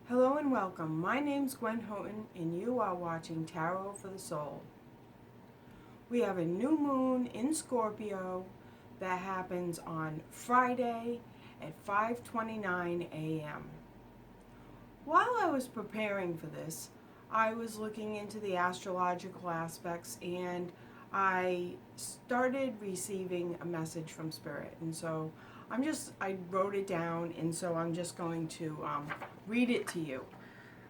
Hello and welcome. My name's Gwen and you are watching Tarot for the Soul. We have a new moon in Scorpio that happens on Friday at 5:29 a.m. While I was preparing for this, I was looking into the astrological aspects and I started receiving a message from Spirit. And so I wrote it down, and so I'm just going to read it to you.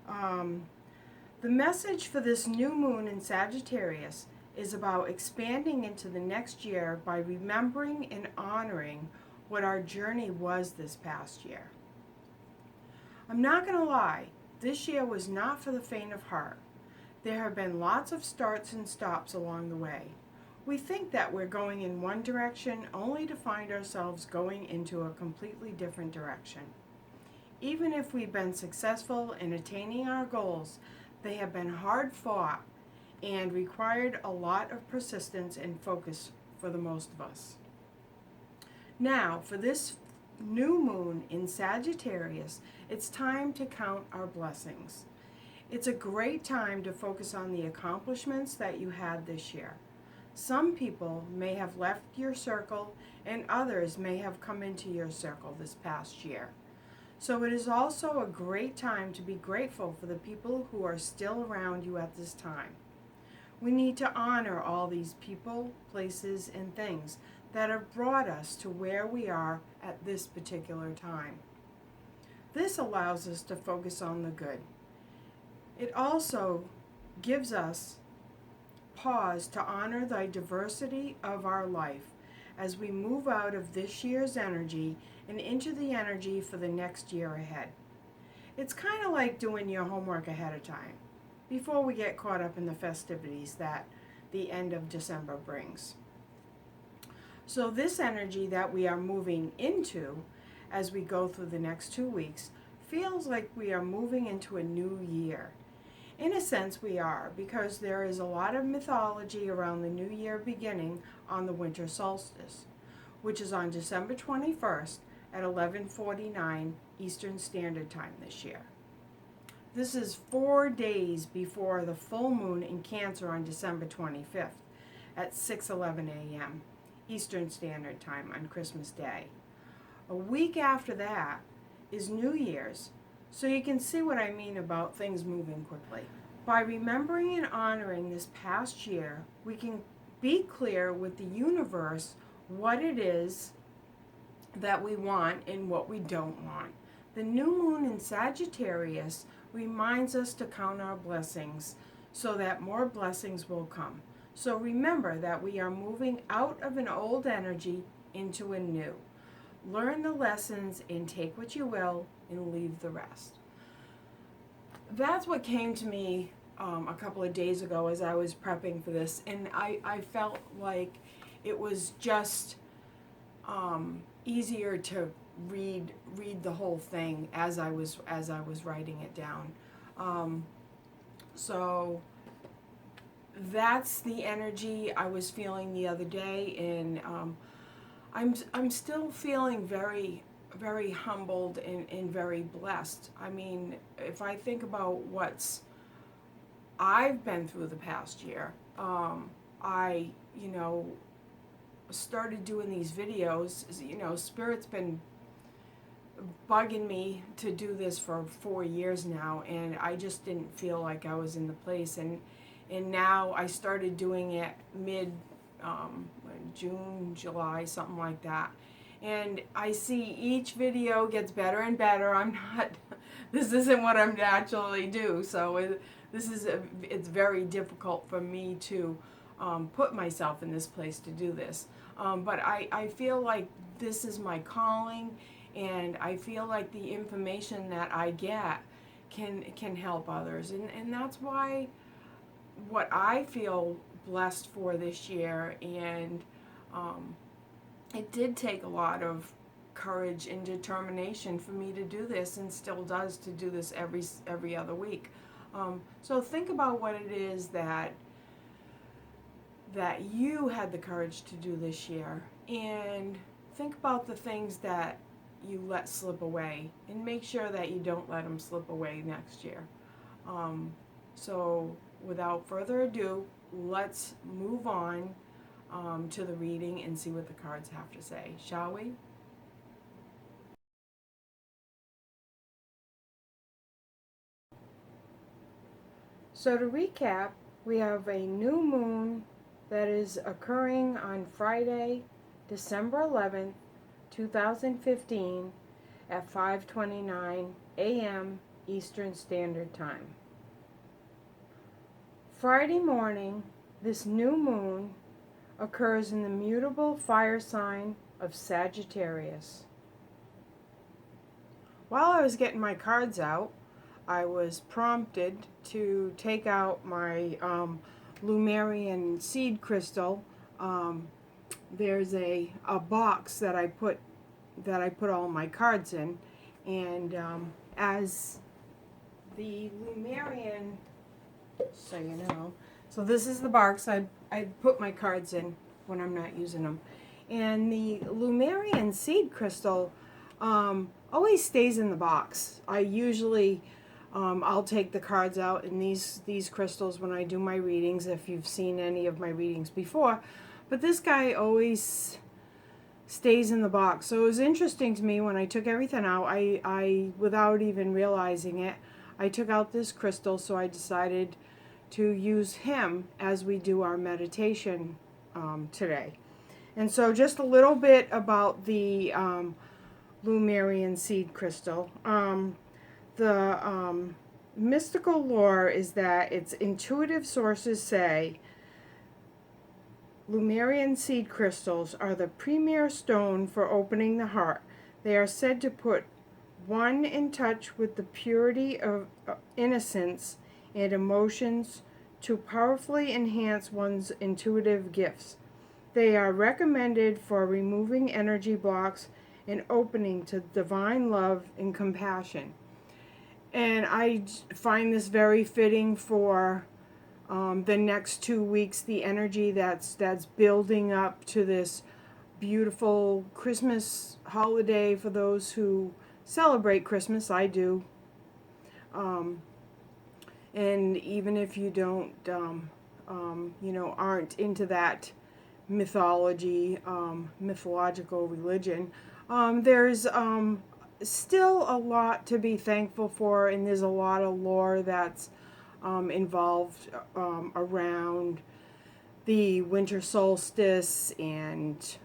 The message for this new moon in Sagittarius is about expanding into the next year by remembering and honoring what our journey was this past year. I'm not going to lie, this year was not for the faint of heart. There have been lots of starts and stops along the way. We think that we're going in one direction only to find ourselves going into a completely different direction. Even if we've been successful in attaining our goals, they have been hard fought and required a lot of persistence and focus for the most of us. Now, for this new moon in Sagittarius, it's time to count our blessings. It's a great time to focus on the accomplishments that you had this year. Some people may have left your circle and others may have come into your circle this past year. So it is also a great time to be grateful for the people who are still around you at this time. We need to honor all these people, places, and things that have brought us to where we are at this particular time. This allows us to focus on the good. It also gives us pause to honor the diversity of our life as we move out of this year's energy and into the energy for the next year ahead. It's kind of like doing your homework ahead of time before we get caught up in the festivities that the end of December brings. So this energy that we are moving into as we go through the next 2 weeks feels like we are moving into a new year. In a sense we are, because there is a lot of mythology around the new year beginning on the winter solstice, which is on December 21st at 11:49 Eastern Standard Time this year. This is 4 days before the full moon in Cancer on December 25th at 6:11 a.m. Eastern Standard Time on Christmas Day. A week after that is New Year's, so you can see what I mean about things moving quickly. By remembering and honoring this past year, we can be clear with the universe what it is that we want and what we don't want. The new moon in Sagittarius reminds us to count our blessings so that more blessings will come. So remember that we are moving out of an old energy into a new. Learn the lessons and take what you will and leave the rest. That's what came to me a couple of days ago as I was prepping for this, and I felt like it was just easier to read the whole thing as I was writing it down. So that's the energy I was feeling the other day, and I'm still feeling very, very humbled and very blessed. I mean, if I think about what's I've been through the past year, I started doing these videos. Spirit's been bugging me to do this for 4 years now, and I just didn't feel like I was in the place, and now I started doing it mid June, July, something like that. And I see each video gets better and better. This isn't what I'm naturally do. So it's very difficult for me to put myself in this place to do this. But I feel like this is my calling, and I feel like the information that I get can help others. And that's why what I feel blessed for this year, and it did take a lot of courage and determination for me to do this, and still does, to do this every other week. So think about what it is that you had the courage to do this year, and think about the things that you let slip away, and make sure that you don't let them slip away next year. So without further ado, let's move on to the reading and see what the cards have to say, shall we? So to recap, we have a new moon that is occurring on Friday, December 11th, 2015 at 5:29 a.m. Eastern Standard Time. Friday morning, this new moon occurs in the mutable fire sign of Sagittarius. While I was getting my cards out, I was prompted to take out my Lumerian seed crystal. There's a box that I put all my cards in, and as the Lumerian, so you know, so this is the box I put my cards in when I'm not using them, and the Lumerian seed crystal always stays in the box. I usually I'll take the cards out in these crystals when I do my readings, if you've seen any of my readings before. But this guy always stays in the box. So it was interesting to me when I took everything out. I without even realizing it, I took out this crystal, so I decided to use him as we do our meditation today. And so just a little bit about the Lumerian seed crystal. The mystical lore is that its intuitive sources say Lumerian seed crystals are the premier stone for opening the heart. They are said to put one in touch with the purity of innocence and emotions, to powerfully enhance one's intuitive gifts. They are recommended for removing energy blocks and opening to divine love and compassion. And I find this very fitting for the next 2 weeks, the energy that's building up to this beautiful Christmas holiday for those who celebrate Christmas. I do. And even if you don't, aren't into that mythological religion, there's still a lot to be thankful for, and there's a lot of lore that's involved around the winter solstice and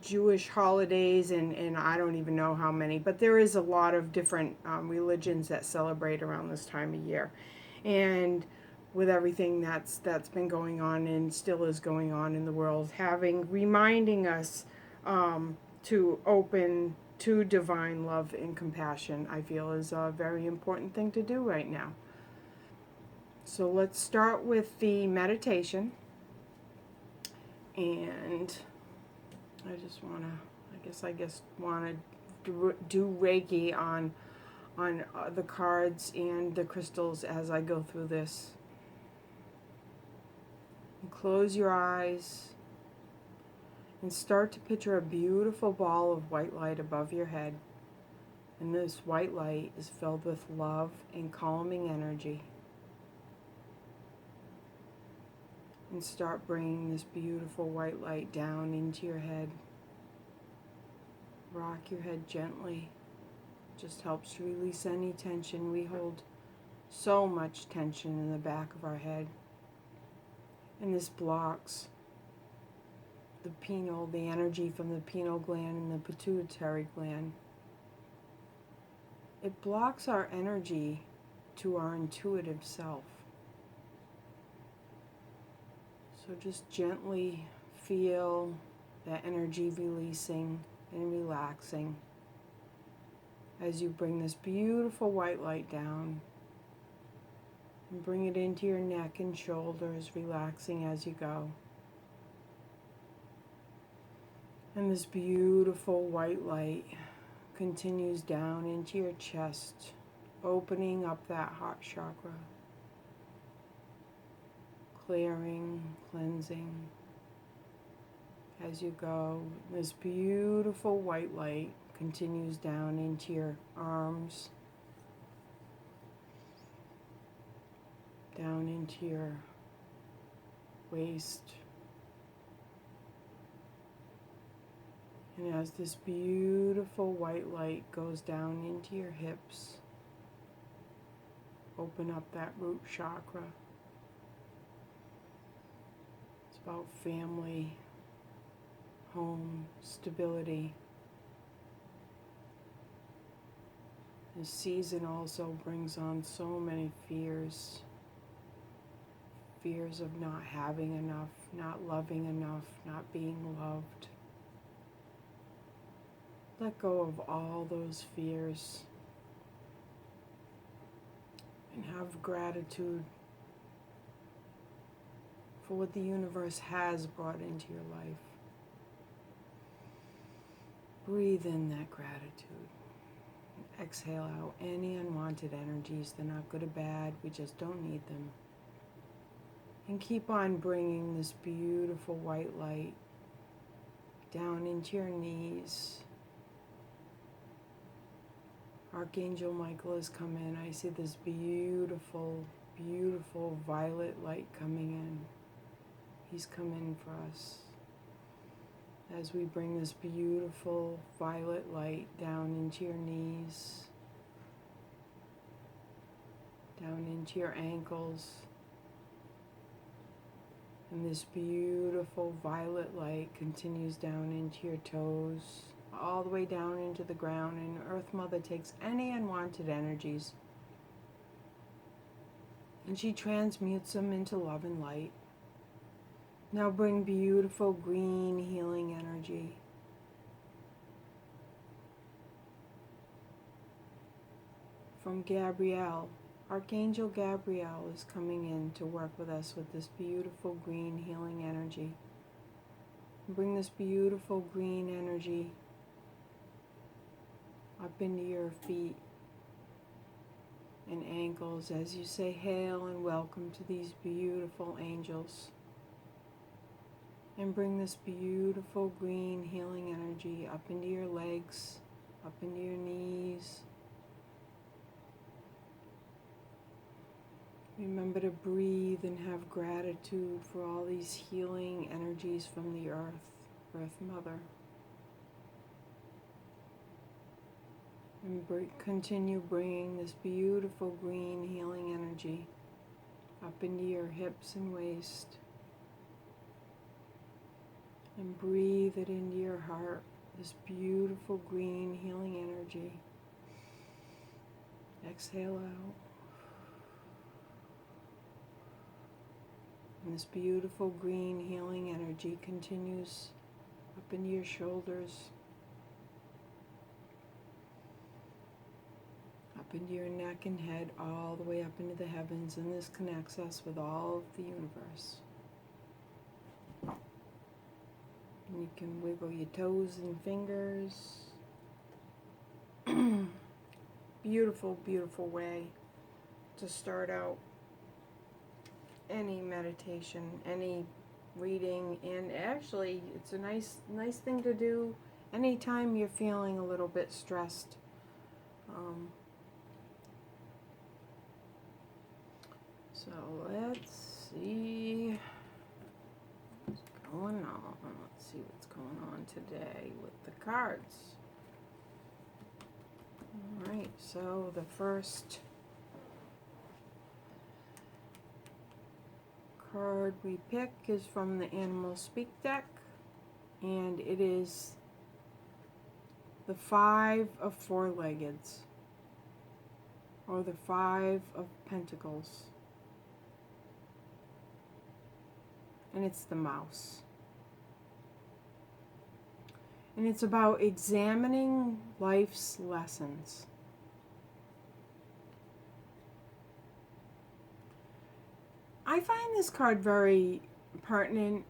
Jewish holidays, and I don't even know how many, but there is a lot of different religions that celebrate around this time of year. And with everything that's been going on and still is going on in the world, reminding us to open to divine love and compassion, I feel is a very important thing to do right now. So let's start with the meditation. And I guess want to do Reiki on the cards and the crystals as I go through this. And close your eyes and start to picture a beautiful ball of white light above your head. And this white light is filled with love and calming energy. And start bringing this beautiful white light down into your head. Rock your head gently. Just helps to release any tension. We hold so much tension in the back of our head. And this blocks the energy from the pineal gland and the pituitary gland. It blocks our energy to our intuitive self. So just gently feel that energy releasing and relaxing as you bring this beautiful white light down and bring it into your neck and shoulders, relaxing as you go. And this beautiful white light continues down into your chest, opening up that heart chakra, clearing, cleansing, as you go. This beautiful white light continues down into your arms, down into your waist. And as this beautiful white light goes down into your hips, open up that root chakra. It's about family, home, stability. This season also brings on so many fears. Fears of not having enough, not loving enough, not being loved. Let go of all those fears and have gratitude for what the universe has brought into your life. Breathe in that gratitude. Exhale out any unwanted energies. They're not good or bad. We just don't need them. And keep on bringing this beautiful white light down into your knees. Archangel Michael has come in. I see this beautiful, beautiful violet light coming in. He's come in for us. As we bring this beautiful violet light down into your knees, down into your ankles, and this beautiful violet light continues down into your toes, all the way down into the ground, and Earth Mother takes any unwanted energies and she transmutes them into love and light. Now bring beautiful green healing energy from Gabrielle. Archangel Gabrielle is coming in to work with us with this beautiful green healing energy. Bring this beautiful green energy up into your feet and ankles as you say hail and welcome to these beautiful angels. And bring this beautiful green healing energy up into your legs, up into your knees. Remember to breathe and have gratitude for all these healing energies from the Earth Mother. And continue bringing this beautiful green healing energy up into your hips and waist. And breathe it into your heart, this beautiful green healing energy. Exhale out. And this beautiful green healing energy continues up into your shoulders, up into your neck and head, all the way up into the heavens, and this connects us with all of the universe. And you can wiggle your toes and fingers. Beautiful, beautiful way to start out any meditation, any reading, and actually it's a nice thing to do anytime you're feeling a little bit stressed. So let's see what's going on. Let's see what's going on today with the cards. Alright, so the first card we pick is from the Animal Speak deck, and it is the Five of Four-leggeds, or the Five of Pentacles, and it's the mouse. And it's about examining life's lessons. I find this card very pertinent,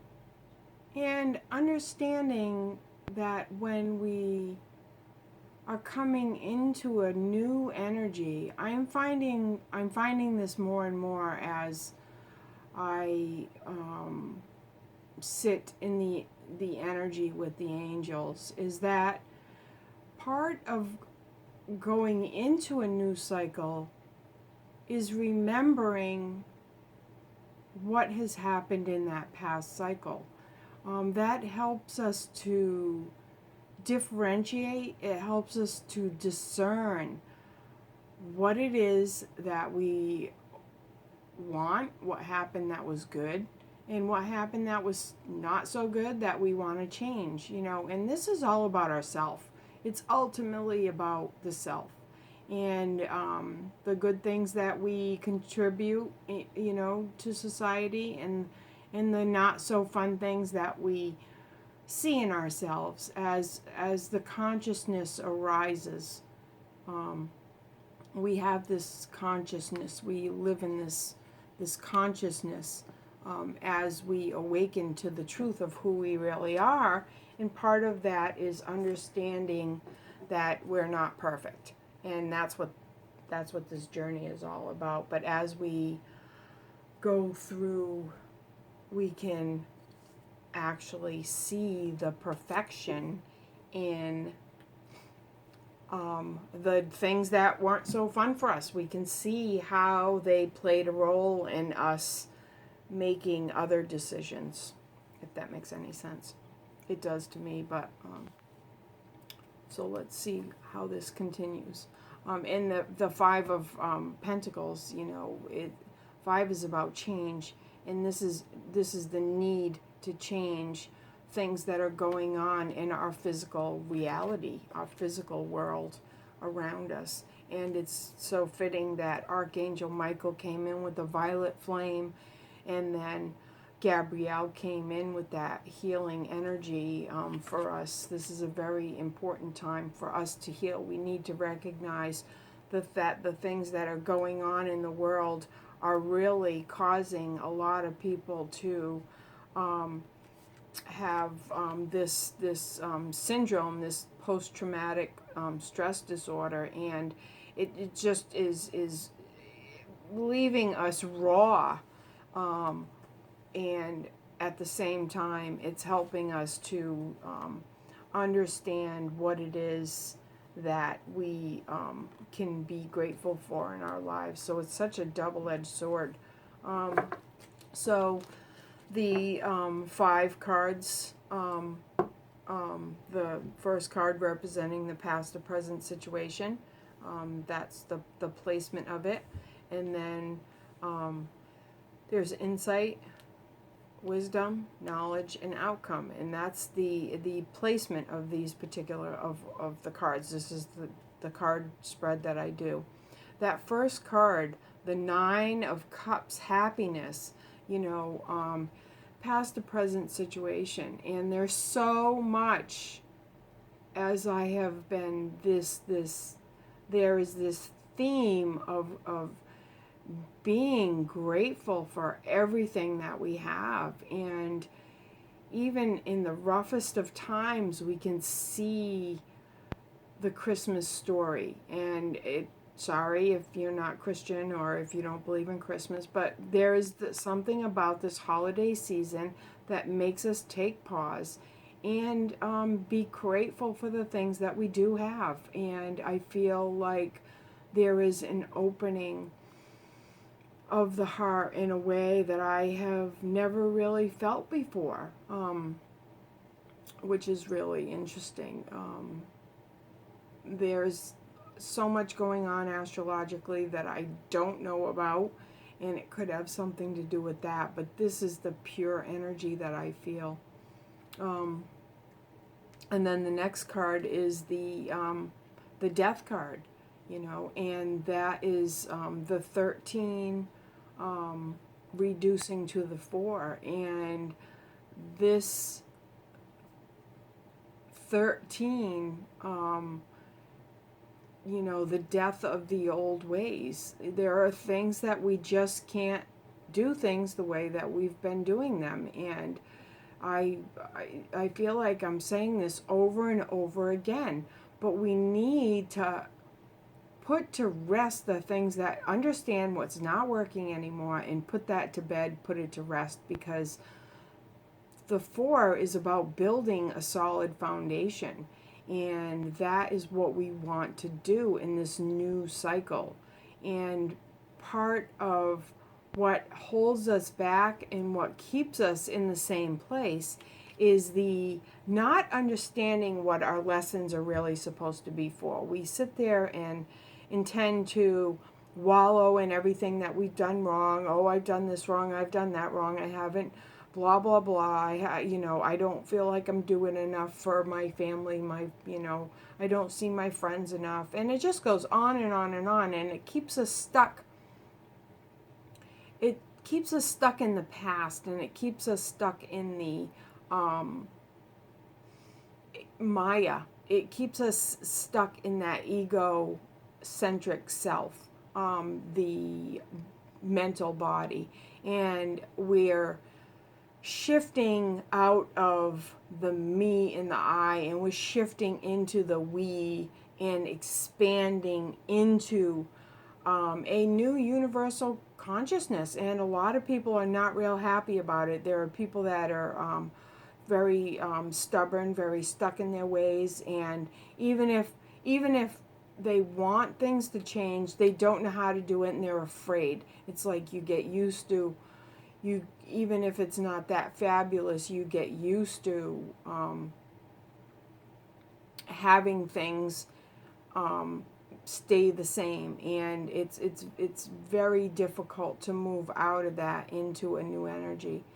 and understanding that when we are coming into a new energy, I'm finding this more and more as I sit in the the energy with the angels is that part of going into a new cycle is remembering what has happened in that past cycle. That helps us to differentiate, it helps us to discern what it is that we want, what happened that was good, and what happened that was not so good that we want to change, and this is all about ourself. It's ultimately about the self and the good things that we contribute, to society, and the not so fun things that we see in ourselves as the consciousness arises. We have this consciousness. We live in this consciousness as we awaken to the truth of who we really are. And part of that is understanding that we're not perfect. And that's what this journey is all about. But as we go through, we can actually see the perfection in the things that weren't so fun for us. We can see how they played a role in us making other decisions, if that makes any sense. It does to me, but so let's see how this continues. In the Five of Pentacles, 5 is about change, and this is the need to change things that are going on in our physical reality, our physical world around us. And it's so fitting that Archangel Michael came in with the violet flame, and then Gabrielle came in with that healing energy for us. This is a very important time for us to heal. We need to recognize that the things that are going on in the world are really causing a lot of people to have this syndrome, this post-traumatic stress disorder, and it just is leaving us raw, and at the same time it's helping us to understand what it is that we can be grateful for in our lives. So it's such a double-edged sword. So the 5 cards, the first card representing the past or present situation, that's the placement of it. And then there's insight, wisdom, knowledge, and outcome, and that's the placement of these particular of the cards. This is the card spread that I do. That first card, the 9 of Cups, happiness, past to present situation. And there's so much, as I have been there is this theme of being grateful for everything that we have. And even in the roughest of times, we can see the Christmas story. And sorry if you're not Christian or if you don't believe in Christmas, but there is something about this holiday season that makes us take pause and be grateful for the things that we do have. And I feel like there is an opening of the heart in a way that I have never really felt before, which is really interesting. There's so much going on astrologically that I don't know about, and it could have something to do with that, but this is the pure energy that I feel. And then the next card is the death card, and that is the 13 reducing to the 4, and this 13, the death of the old ways. There are things that we just can't do things the way that we've been doing them, and I feel like I'm saying this over and over again, but we need to put to rest the things that understand what's not working anymore and put that to bed, put it to rest, because the Four is about building a solid foundation. And that is what we want to do in this new cycle. And part of what holds us back and what keeps us in the same place is the not understanding what our lessons are really supposed to be for. We sit there and intend to wallow in everything that we've done wrong. Oh, I've done this wrong, I've done that wrong, I haven't, blah, blah, blah. I don't feel like I'm doing enough for my family, I don't see my friends enough. And it just goes on and on and on, and it keeps us stuck. It keeps us stuck in the past, and it keeps us stuck in the Maya. It keeps us stuck in that ego-centric self, the mental body. And we're shifting out of the me and the I, and we're shifting into the we and expanding into a new universal consciousness. And a lot of people are not real happy about it. There are people that are very stubborn, very stuck in their ways, and even if they want things to change, they don't know how to do it, and they're afraid. It's like you get used to, even if it's not that fabulous, you get used to having things stay the same, and it's very difficult to move out of that into a new energy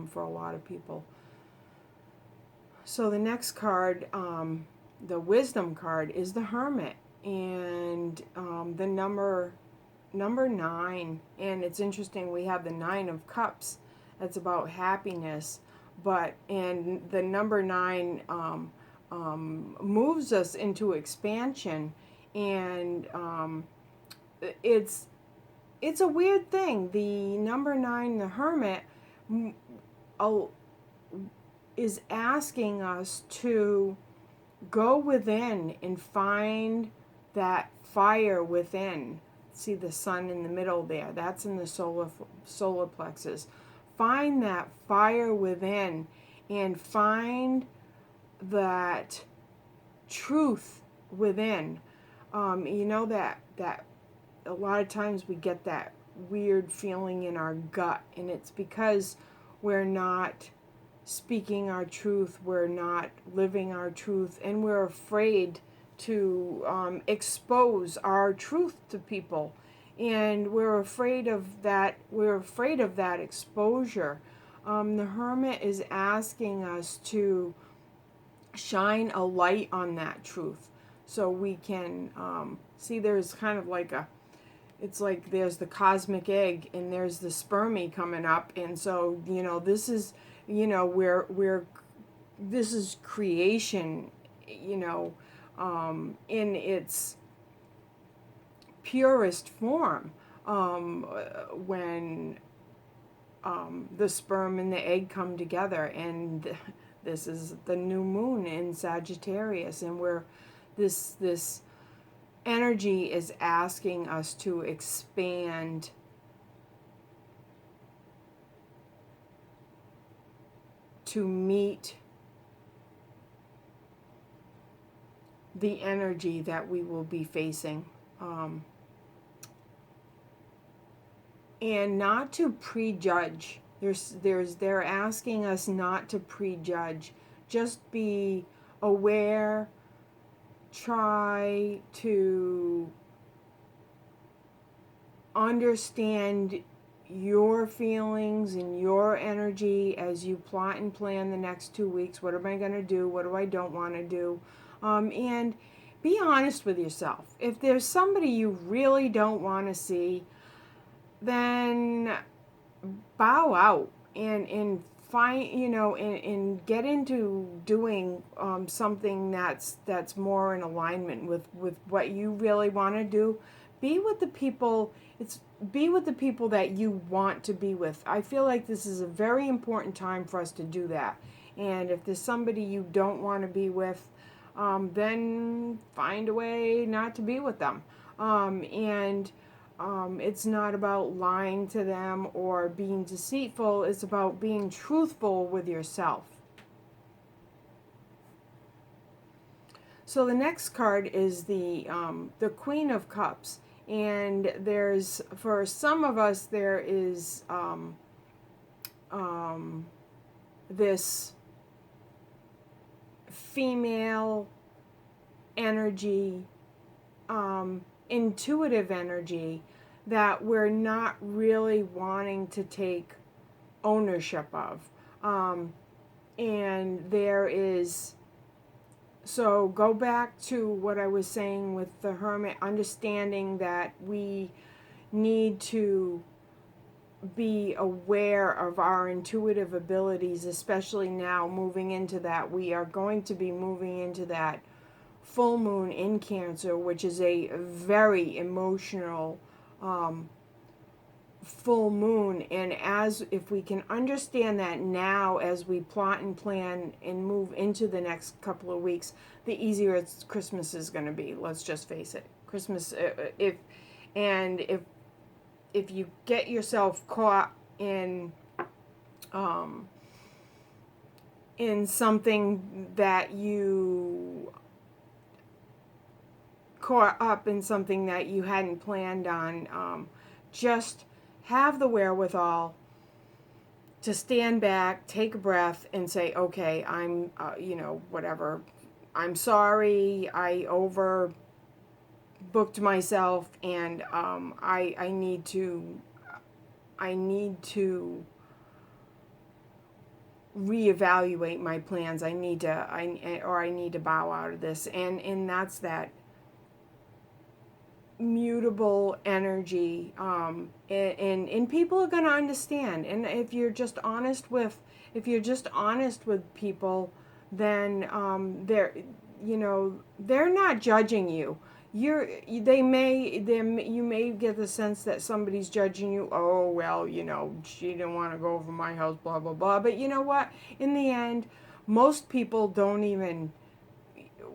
for a lot of people. So the next card, the wisdom card, is the Hermit, and the number 9. And it's interesting, we have the 9 of Cups. That's about happiness, and the number 9 moves us into expansion, and it's a weird thing. The number 9, the Hermit, is asking us to go within and find that fire within. See the sun in the middle there? That's in the solar plexus. Find that fire within and find that truth within. That a lot of times we get that weird feeling in our gut, and it's because we're not speaking our truth, we're not living our truth, and we're afraid to expose our truth to people, and we're afraid of that exposure. The Hermit is asking us to shine a light on that truth, so we can see. There's kind of like it's like there's the cosmic egg and there's the spermie coming up, and so this is this is creation, in its purest form, when the sperm and the egg come together. And this is the new moon in Sagittarius, and this energy is asking us to expand to meet the energy that we will be facing, and not to prejudge. They're asking us not to prejudge. Just be aware. Try to understand your feelings and your energy as you plot and plan the next 2 weeks. What am I going to do? What do I don't want to do? And be honest with yourself. If there's somebody you really don't want to see, then bow out and find, and get into doing something that's more in alignment with what you really want to do. Be with the people that you want to be with. I feel like this is a very important time for us to do that. And if there's somebody you don't want to be with, then find a way not to be with them. And It's not about lying to them or being deceitful. It's about being truthful with yourself. So the next card is the Queen of Cups, and there's, for some of us, there is this female energy, intuitive energy that we're not really wanting to take ownership of. And there is, so go back to what I was saying with the Hermit, understanding that we need to be aware of our intuitive abilities, especially now moving into that. We are going to be moving into that full moon in Cancer, which is a very emotional full moon. And as if we can understand that now, as we plot and plan and move into the next couple of weeks, the easier Christmas is going to be. Let's just face it. Christmas, if you get yourself caught in something that you caught up in something that you hadn't planned on, just have the wherewithal to stand back, take a breath, and say, okay, I'm, whatever. I'm sorry, I overbooked myself, and I need to reevaluate my plans. I need to bow out of this, and that's that mutable energy, and people are going to understand. And if you're just honest with people, then they're not judging you. You may get the sense that somebody's judging you. Oh, well, she didn't want to go over my house, blah blah blah. But you know what, in the end, most people don't even,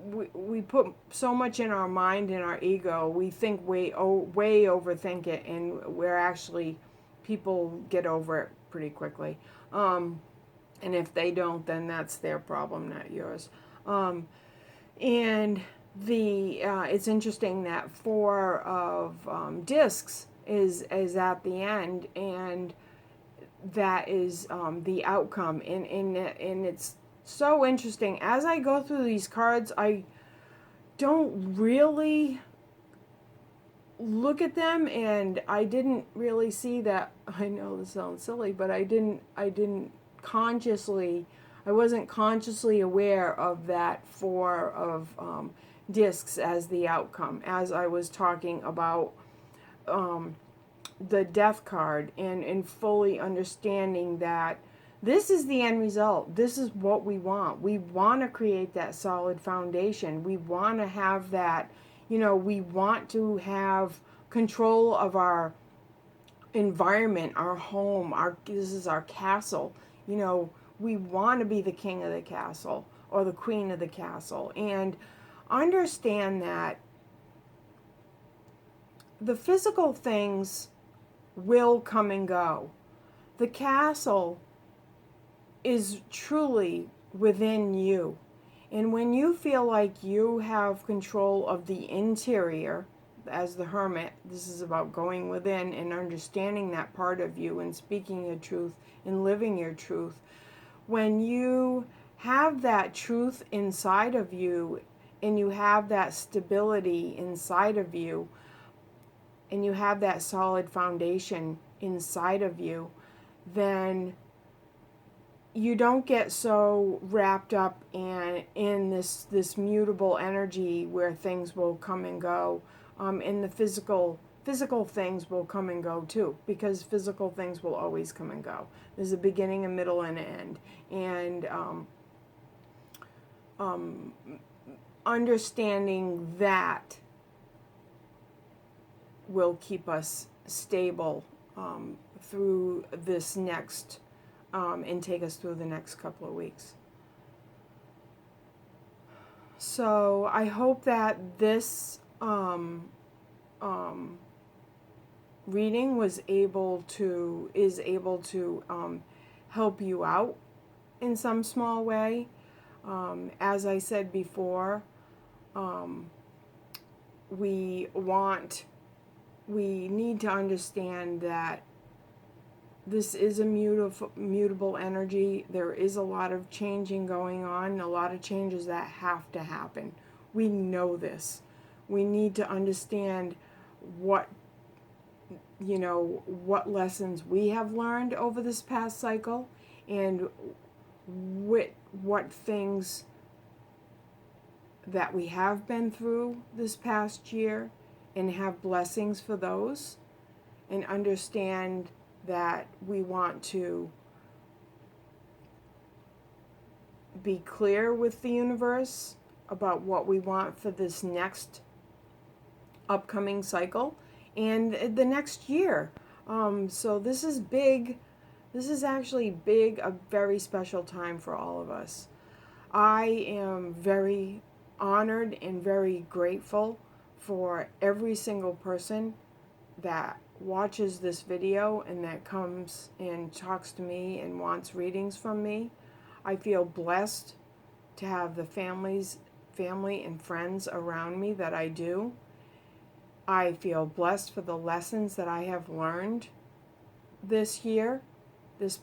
we put so much in our mind and our ego. We think way overthink it, and we're actually, people get over it pretty quickly. And if they don't, then that's their problem, not yours. And it's interesting that Four of Discs is at the end, and that is the outcome. And it's so interesting. As I go through these cards, I don't really look at them, and I didn't really see that. I know this sounds silly, but I wasn't consciously aware of that Four of Discs as the outcome, as I was talking about the Death card, and fully understanding that this is the end result. This is what we want. We want to create that solid foundation. We want to have that, we want to have control of our environment, our home, this is our castle. We want to be the king of the castle or the queen of the castle, and understand that the physical things will come and go. The castle is truly within you. And when you feel like you have control of the interior, as the Hermit, this is about going within and understanding that part of you and speaking your truth and living your truth. When you have that truth inside of you, and you have that stability inside of you, and you have that solid foundation inside of you, then you don't get so wrapped up in this mutable energy where things will come and go, and the physical things will come and go too, because physical things will always come and go. There's a beginning, a middle, and an end, and understanding that will keep us stable through this next, and take us through the next couple of weeks. So I hope that this reading is able to help you out in some small way. As I said before, we need to understand that this is a mutable energy. There is a lot of changing going on, a lot of changes that have to happen. We know this. We need to understand what lessons we have learned over this past cycle, and what things that we have been through this past year, and have blessings for those, and understand that we want to be clear with the universe about what we want for this next upcoming cycle and the next year. So this is big. This is actually big, a very special time for all of us. I am very honored and very grateful for every single person that watches this video and that comes and talks to me and wants readings from me. I feel blessed to have the family and friends around me that I do. I feel blessed for the lessons that I have learned this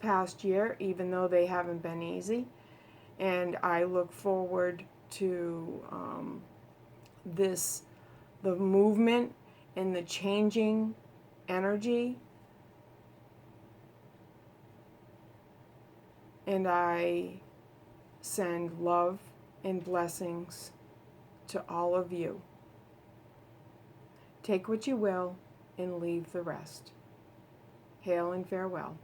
past year, even though they haven't been easy. And I look forward to the movement and the changing energy. And I send love and blessings to all of you. Take what you will and leave the rest. Hail and farewell.